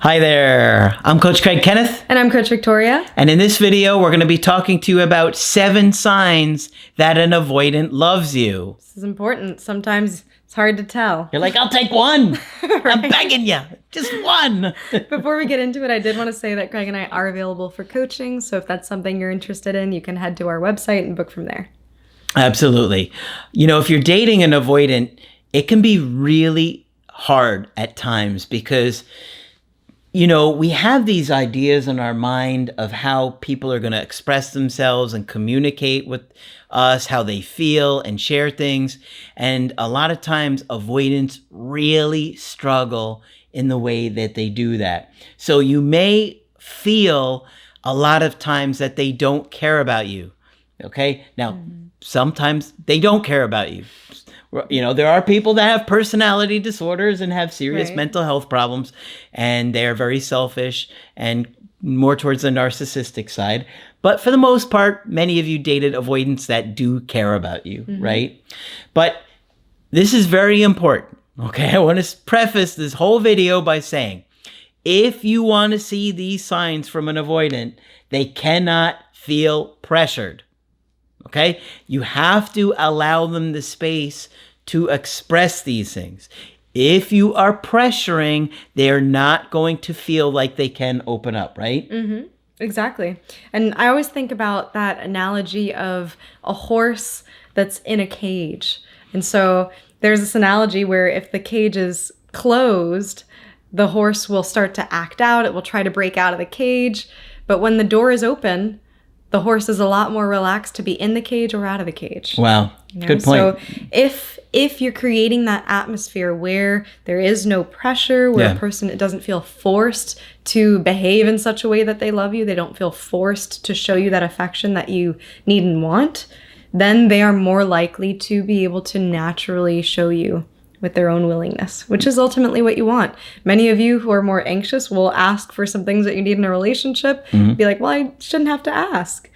Hi there, I'm Coach Craig Kenneth. And I'm Coach Victoria. And in this video, we're going to be talking to you about 7 signs that an avoidant loves you. This is important. Sometimes it's hard to tell. You're like, I'll take one. Right. I'm begging you. Just one. Before we get into it, I did want to say that Craig and I are available for coaching. So if that's something you're interested in, you can head to our website and book from there. Absolutely. You know, if you're dating an avoidant, it can be really hard at times because we have these ideas in our mind of how people are going to express themselves and communicate with us, how they feel and share things. And a lot of times avoidants really struggle in the way that they do that. So you may feel a lot of times that they don't care about you. Okay. Now, sometimes they don't care about you. There are people that have personality disorders and have serious mental health problems, and they are very selfish and more towards the narcissistic side. But for the most part, many of you dated avoidants that do care about you, right? But this is very important, okay? I want to preface this whole video by saying, if you want to see these signs from an avoidant, they cannot feel pressured. Okay? You have to allow them the space to express these things. If you are pressuring, they're not going to feel like they can open up, right? Mm-hmm. Exactly. And I always think about that analogy of a horse that's in a cage. And so there's this analogy where if the cage is closed, the horse will start to act out. It will try to break out of the cage. But when the door is open, the horse is a lot more relaxed to be in the cage or out of the cage. Wow. Good point. So if you're creating that atmosphere where there is no pressure, where a person doesn't feel forced to behave in such a way that they love you, they don't feel forced to show you that affection that you need and want, then they are more likely to be able to naturally show you with their own willingness, which is ultimately what you want. Many of you who are more anxious will ask for some things that you need in a relationship, be like, well, I shouldn't have to ask.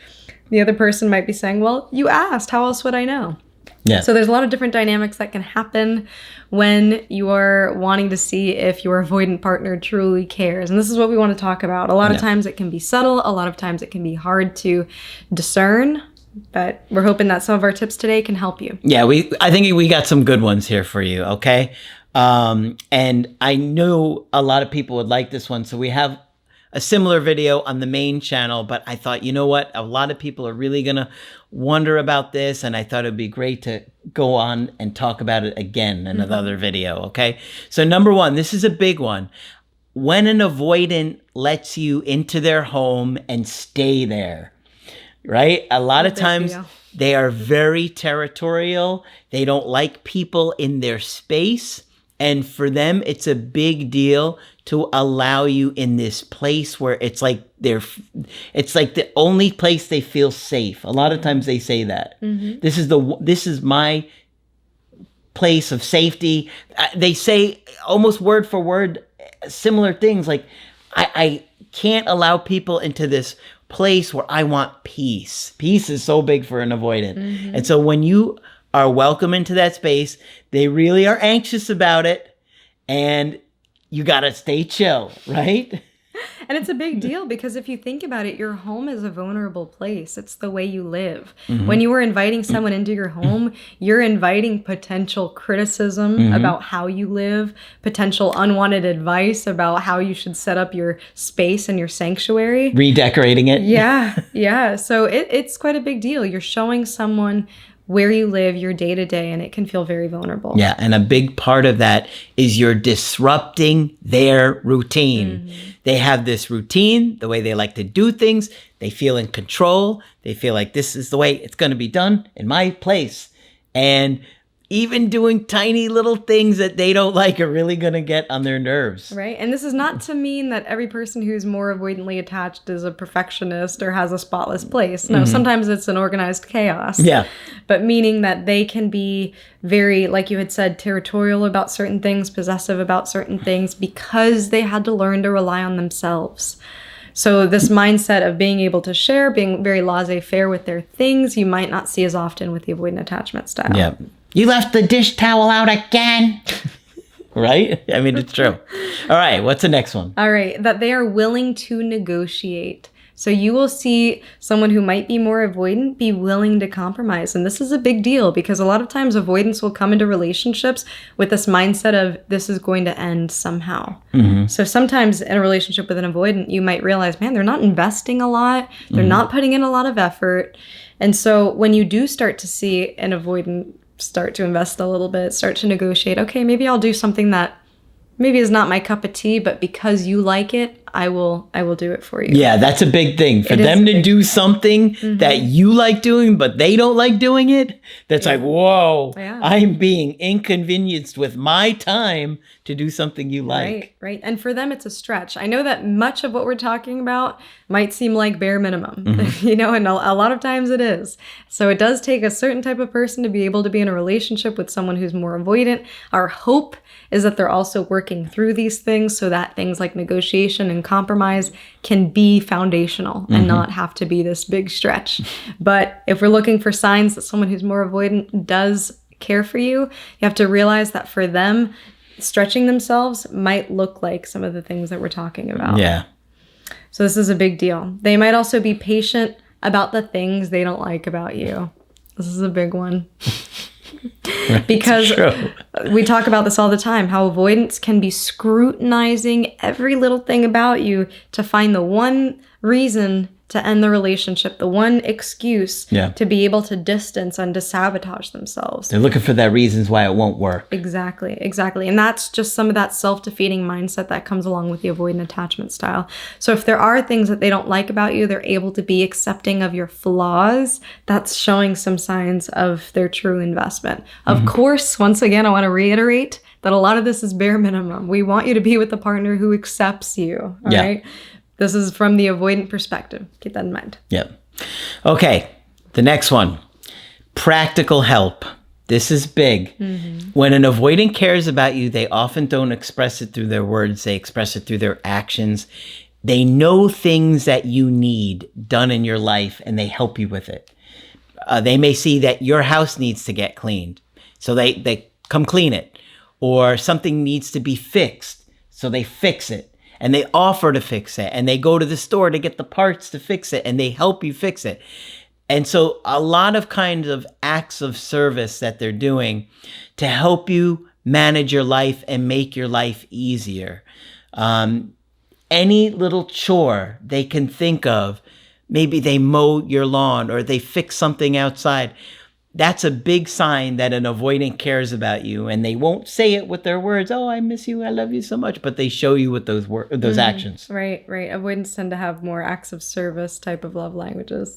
The other person might be saying, well, you asked, how else would I know? Yeah. So there's a lot of different dynamics that can happen when you are wanting to see if your avoidant partner truly cares. And this is what we want to talk about. A lot of times it can be subtle. A lot of times it can be hard to discern. But we're hoping that some of our tips today can help you. Yeah, I think we got some good ones here for you, okay? And I know a lot of people would like this one, so we have a similar video on the main channel, but I thought, you know what? A lot of people are really going to wonder about this, and I thought it'd be great to go on and talk about it again in another video, okay? So number 1, this is a big one. When an avoidant lets you into their home and stay there, right? A lot of times they are very territorial. They don't like people in their space. And for them, it's a big deal to allow you in this place where it's like the only place they feel safe. A lot of times they say that. This is my place of safety. They say almost word for word similar things. Like I can't allow people into this place where I want peace. Peace is so big for an avoidant. And so when you are welcome into that space, they really are anxious about it, and you got to stay chill, right? And it's a big deal because if you think about it, your home is a vulnerable place. It's the way you live. When you are inviting someone into your home, you're inviting potential criticism about how you live, potential unwanted advice about how you should set up your space and your sanctuary. Redecorating it. Yeah. So it's quite a big deal. You're showing someone where you live, your day-to-day, and it can feel very vulnerable. Yeah, and a big part of that is you're disrupting their routine. They have this routine, the way they like to do things. They feel in control. They feel like this is the way it's going to be done in my place. And even doing tiny little things that they don't like are really going to get on their nerves. Right. And this is not to mean that every person who's more avoidantly attached is a perfectionist or has a spotless place. No, sometimes it's an organized chaos. Yeah. But meaning that they can be very, like you had said, territorial about certain things, possessive about certain things, because they had to learn to rely on themselves. So this mindset of being able to share, being very laissez-faire with their things, you might not see as often with the avoidant attachment style. Yeah. You left the dish towel out again. Right? I mean, it's true. All right. What's the next one? All right. That they are willing to negotiate. So you will see someone who might be more avoidant be willing to compromise. And this is a big deal because a lot of times avoidance will come into relationships with this mindset of this is going to end somehow. Mm-hmm. So sometimes in a relationship with an avoidant, you might realize, man, they're not investing a lot. They're not putting in a lot of effort. And so when you do start to see an avoidant start to invest a little bit, start to negotiate, okay, maybe I'll do something that maybe is not my cup of tea, but because you like it, I will do it for you. Yeah, that's a big thing. For them to do something that you like doing, but they don't like doing it, that's like, whoa, I'm being inconvenienced with my time to do something you like. Right. And for them, it's a stretch. I know that much of what we're talking about might seem like bare minimum, and a lot of times it is. So it does take a certain type of person to be able to be in a relationship with someone who's more avoidant. Our hope is that they're also working through these things so that things like negotiation and compromise can be foundational and not have to be this big stretch. But if we're looking for signs that someone who's more avoidant does care for you, you have to realize that for them, stretching themselves might look like some of the things that we're talking about. Yeah. So this is a big deal. They might also be patient about the things they don't like about you. This is a big one. Because we talk about this all the time, how avoidance can be scrutinizing every little thing about you to find the one reason to end the relationship, the one excuse to be able to distance and to sabotage themselves. They're looking for that reasons why it won't work. Exactly. And that's just some of that self-defeating mindset that comes along with the avoidant attachment style. So if there are things that they don't like about you, they're able to be accepting of your flaws. That's showing some signs of their true investment. Of course, once again, I want to reiterate that a lot of this is bare minimum. We want you to be with a partner who accepts you. All right? This is from the avoidant perspective. Keep that in mind. Yep. Okay. The next one. Practical help. This is big. When an avoidant cares about you, they often don't express it through their words. They express it through their actions. They know things that you need done in your life, and they help you with it. They may see that your house needs to get cleaned, so they come clean it. Or something needs to be fixed, so they fix it. And they offer to fix it, and they go to the store to get the parts to fix it, and they help you fix it. And so a lot of kinds of acts of service that they're doing to help you manage your life and make your life easier. Any little chore they can think of, maybe they mow your lawn or they fix something outside. That's a big sign that an avoidant cares about you, and they won't say it with their words. Oh, I miss you. I love you so much. But they show you with those actions. Right. Avoidants tend to have more acts of service type of love languages.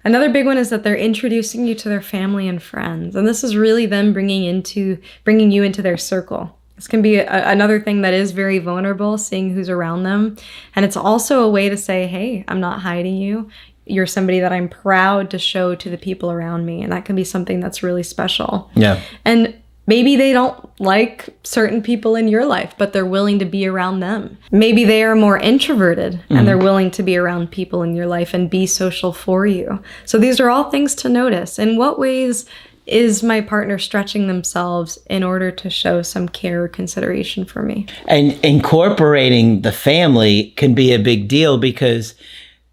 Another big one is that they're introducing you to their family and friends. And this is really them bringing you into their circle. This can be another thing that is very vulnerable, seeing who's around them. And it's also a way to say, hey, I'm not hiding you. You're somebody that I'm proud to show to the people around me. And that can be something that's really special. Yeah. And maybe they don't like certain people in your life, but they're willing to be around them. Maybe they are more introverted and they're willing to be around people in your life and be social for you. So these are all things to notice. In what ways is my partner stretching themselves in order to show some care or consideration for me? And incorporating the family can be a big deal because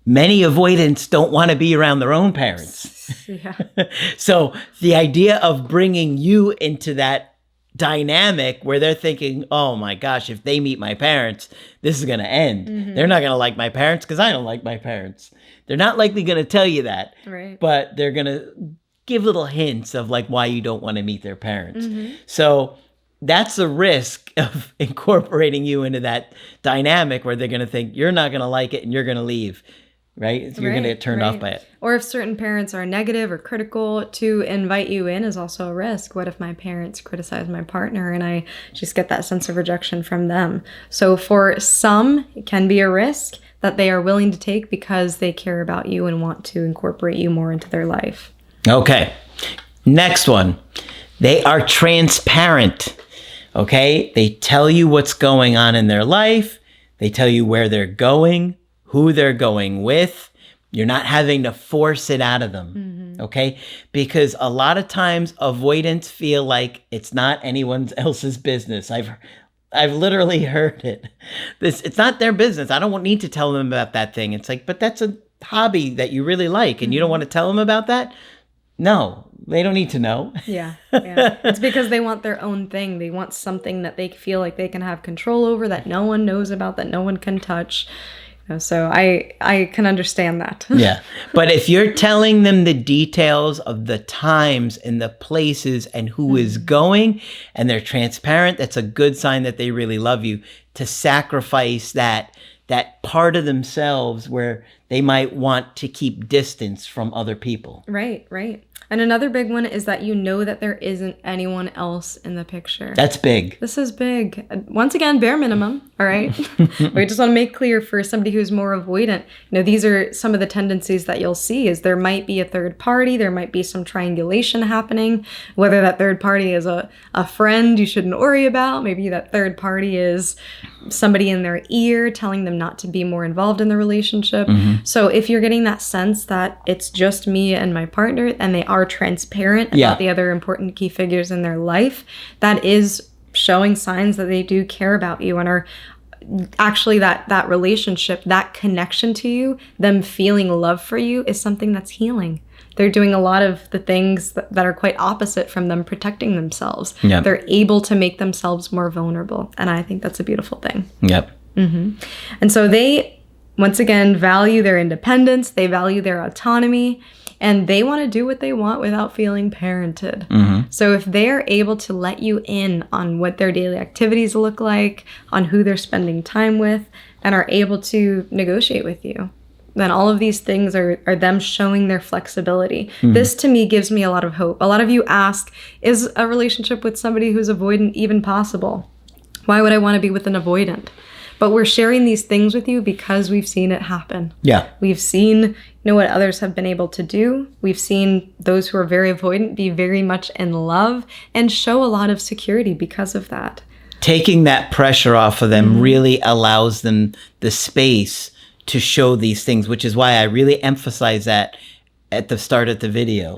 many avoidants don't want to be around their own parents. So the idea of bringing you into that dynamic where they're thinking, oh my gosh, if they meet my parents, this is going to end. They're not going to like my parents because I don't like my parents. They're not likely going to tell you that, but they're going to give little hints of like why you don't want to meet their parents. So that's the risk of incorporating you into that dynamic where they're going to think you're not going to like it and you're going to leave. Right? You're going to get turned off by it. Or if certain parents are negative or critical, to invite you in is also a risk. What if my parents criticize my partner and I just get that sense of rejection from them? So for some, it can be a risk that they are willing to take because they care about you and want to incorporate you more into their life. Okay. Next one. They are transparent. Okay? They tell you what's going on in their life. They tell you where they're going, who they're going with. You're not having to force it out of them. Okay? Because a lot of times avoidants feel like it's not anyone else's business. I've literally heard it. It's not their business. I don't need to tell them about that thing. It's like, but that's a hobby that you really like and you don't want to tell them about that? No, they don't need to know. Yeah. It's because they want their own thing. They want something that they feel like they can have control over, that no one knows about, that no one can touch. So I can understand that. Yeah. But if you're telling them the details of the times and the places and who is going and they're transparent, that's a good sign that they really love you. To sacrifice that part of themselves where they might want to keep distance from other people. Right. And another big one is that you know that there isn't anyone else in the picture. That's big. This is big. Once again, bare minimum, all right? We just want to make clear for somebody who's more avoidant, these are some of the tendencies that you'll see is there might be a third party, there might be some triangulation happening, whether that third party is a friend you shouldn't worry about, maybe that third party is somebody in their ear telling them not to be more involved in the relationship. So if you're getting that sense that it's just me and my partner and they are transparent about the other important key figures in their life, that is showing signs that they do care about you and are actually that relationship, that connection to you, them feeling love for you is something that's healing. They're doing a lot of the things that are quite opposite from them protecting themselves. Yep. They're able to make themselves more vulnerable. And I think that's a beautiful thing. Yep. And so they, once again, value their independence. They value their autonomy. And they want to do what they want without feeling parented. So if they're able to let you in on what their daily activities look like, on who they're spending time with, and are able to negotiate with you, then all of these things are them showing their flexibility. This, to me, gives me a lot of hope. A lot of you ask, is a relationship with somebody who's avoidant even possible? Why would I want to be with an avoidant? But we're sharing these things with you because we've seen it happen. Yeah. We've seen what others have been able to do. We've seen those who are very avoidant be very much in love and show a lot of security because of that. Taking that pressure off of them really allows them the space to show these things, which is why I really emphasize that at the start of the video.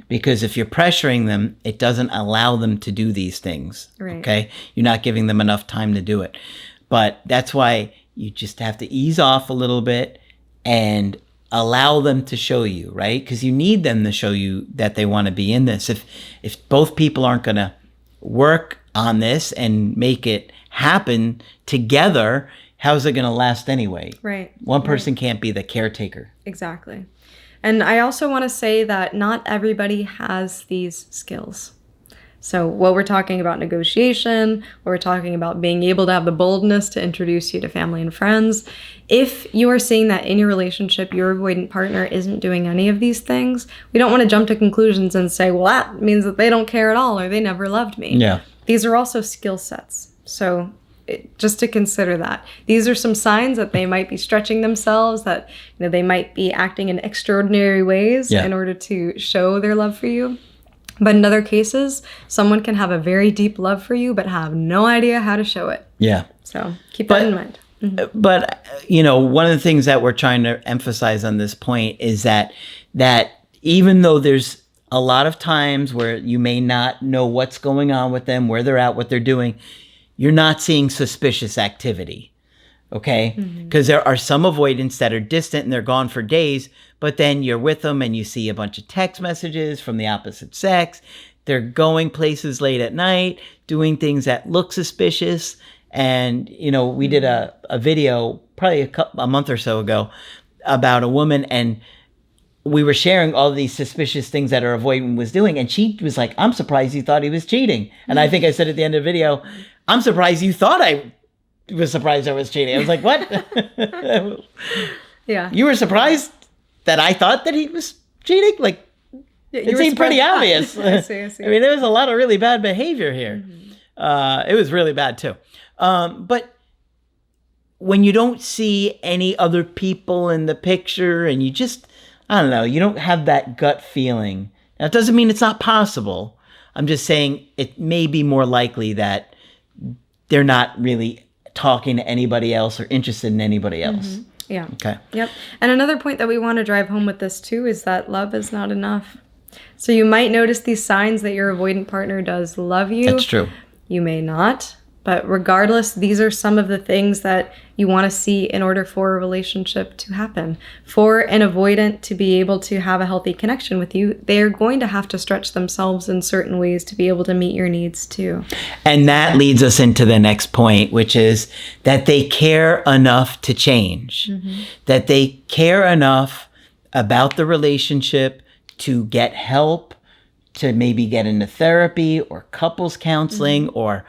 Because if you're pressuring them, it doesn't allow them to do these things. Right. Okay? You're not giving them enough time to do it. But that's why you just have to ease off a little bit and allow them to show you, right? Because you need them to show you that they want to be in this. If both people aren't going to work on this and make it happen together, how's it going to last anyway? Right. One person can't be the caretaker. Exactly. And I also want to say that not everybody has these skills. So what we're talking about negotiation, what we're talking about being able to have the boldness to introduce you to family and friends. If you are seeing that in your relationship, your avoidant partner isn't doing any of these things, we don't want to jump to conclusions and say, well, that means that they don't care at all or they never loved me. Yeah. These are also skill sets. So just to consider that. These are some signs that they might be stretching themselves, that they might be acting in extraordinary ways in order to show their love for you. But in other cases, someone can have a very deep love for you, but have no idea how to show it. Yeah. So keep that in mind. But, one of the things that we're trying to emphasize on this point is that even though there's a lot of times where you may not know what's going on with them, where they're at, what they're doing, you're not seeing suspicious activity. Okay? Because there are some avoidants that are distant and they're gone for days, but then you're with them and you see a bunch of text messages from the opposite sex. They're going places late at night, doing things that look suspicious. And, we did a video probably a month or so ago about a woman, and we were sharing all these suspicious things that her avoidant was doing. And she was like, I'm surprised you thought he was cheating. And I think I said at the end of the video, I'm surprised you thought I was surprised I was cheating. I was like, what? Yeah. You were surprised that I thought that he was cheating? Like, it seemed pretty obvious. I see. I mean, there was a lot of really bad behavior here. It was really bad too. But when you don't see any other people in the picture and you just, I don't know, you don't have that gut feeling. Now, it doesn't mean it's not possible. I'm just saying it may be more likely that they're not really talking to anybody else or interested in anybody else. Yeah. Okay. Yep. And another point that we want to drive home with this too is that love is not enough. So you might notice these signs that your avoidant partner does love you. That's true. You may not. But regardless, these are some of the things that you want to see in order for a relationship to happen. For an avoidant to be able to have a healthy connection with you, they're going to have to stretch themselves in certain ways to be able to meet your needs too. And that leads us into the next point, which is that they care enough to change, that they care enough about the relationship to get help, to maybe get into therapy or couples counseling or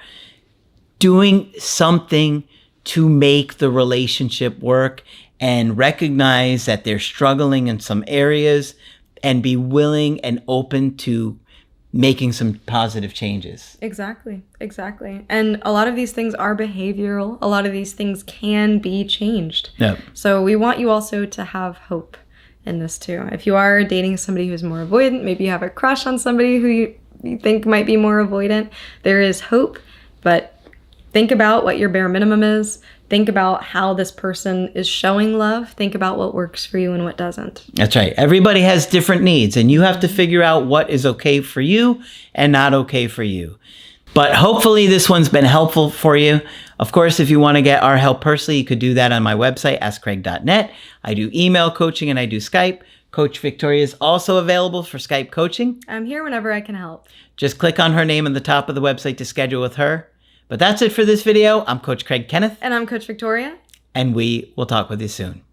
doing something to make the relationship work, and recognize that they're struggling in some areas and be willing and open to making some positive changes. Exactly. And a lot of these things are behavioral. A lot of these things can be changed. Yep. So we want you also to have hope in this too. If you are dating somebody who's more avoidant, maybe you have a crush on somebody who you think might be more avoidant, there is hope, but think about what your bare minimum is. Think about how this person is showing love. Think about what works for you and what doesn't. That's right. Everybody has different needs, and you have to figure out what is okay for you and not okay for you. But hopefully this one's been helpful for you. Of course, if you want to get our help personally, you could do that on my website, askcraig.net. I do email coaching and I do Skype. Coach Victoria is also available for Skype coaching. I'm here whenever I can help. Just click on her name on the top of the website to schedule with her. But that's it for this video. I'm Coach Craig Kenneth. And I'm Coach Victoria. And we will talk with you soon.